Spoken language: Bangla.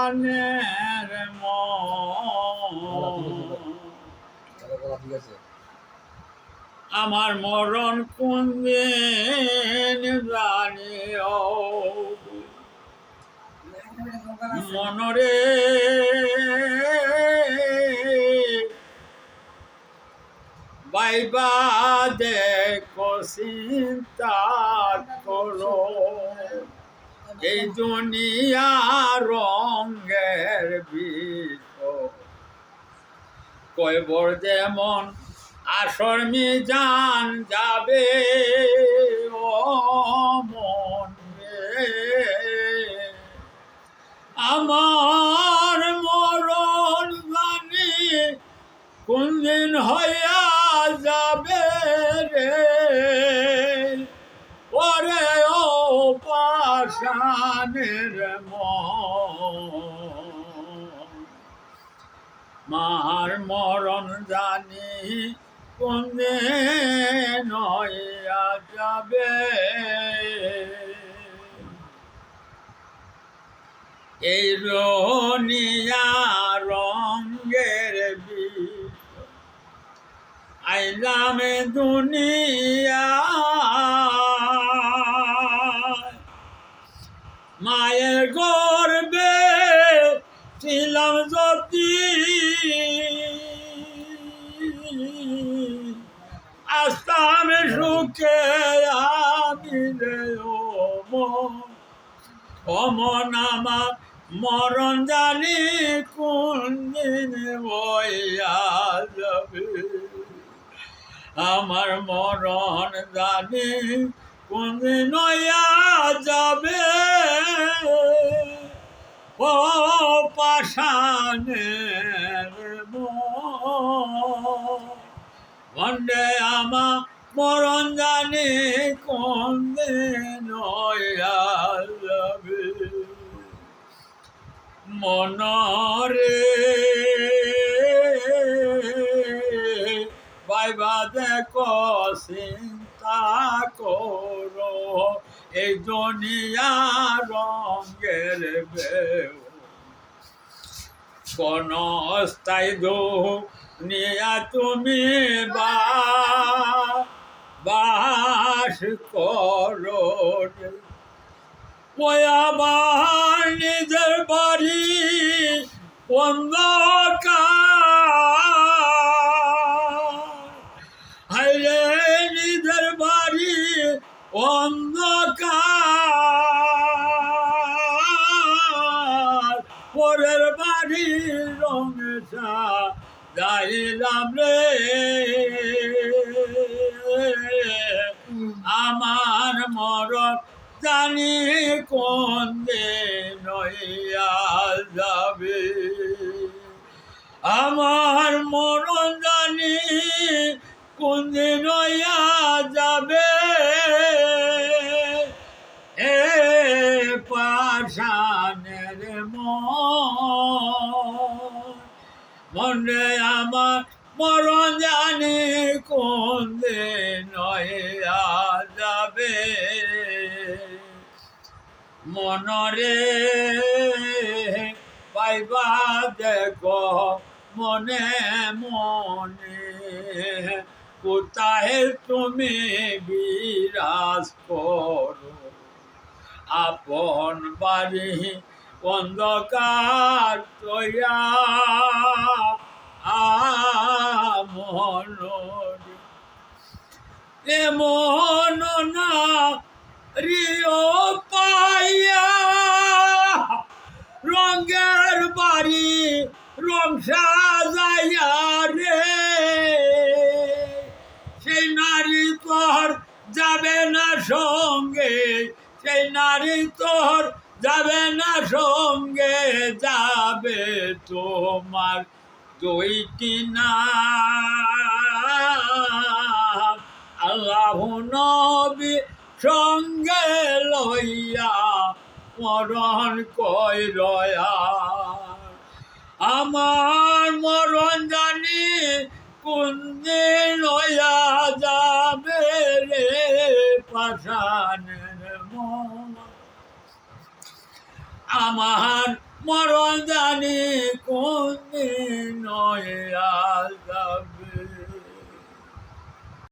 পাশানের আমার মরণ কোন দিন জানিও মনরে বাইবা দেখো চিন্তা করো এই দুনিয়া রঙের বিষয় কয়বর যেমন আসর মিজান যাবে ও মন রে আমার মরণ জানি কোন দিন হইয়া যাবে রে ওরে ও পাশানের মার মরণ জানি কোন দিন হইয়া যাবে এই রনিয়া রঙের আইলাম দুনিয়া মায়ের গর্বে ছিলাম যদি আসতাম সুখে আমি অমন আমার মরণ জানি কোন দিন বইয়া যাবে আমার মরণ জানি কোন দিন হইয়া যাবে ও পাশানের মন্ডে আমার মরণ জানি কোন দিন হইয়া যাবে মনরে বাইবা দেখো চিন্তা করো এই দুনিয়া রঙের বেউ কোন অস্থায়ী দুনিয়া তুমি বাস করো ওই আমার নিজের বাড়ি অন্ধকার হাইরে নিজের বাড়ি অন্ধকার পরের বাড়ি রঙে যাইলাম রে আমার মরণ জানি কোন দিন হইয়া যাবে আমার মরণ জানি কোন দিন হইয়া যাবে এ পাশানের মনে আমার মরণ জানি কোন দিন হইয়া যাবে মনরে পাইবা দেখো মনে মনে কোথায় তুমি বিরাজ করো আপন বাড়ি অন্ধকার তৈয়া মনরে এমন না রিও পাইয়া রঙের বাড়ি রং সাজাইয়া রে সেই নারী তোর যাবে না সঙ্গে সেই নারী তোর যাবে না সঙ্গে যাবে তোমার দুইটি নাম আল্লাহ নবী সঙ্গে লইয়া মরণ কইরয়া আমার মরণ জানি কোন দিন হইয়া যাবে রে পাশানের আমার মরণ জানি কোন দিন হইয়া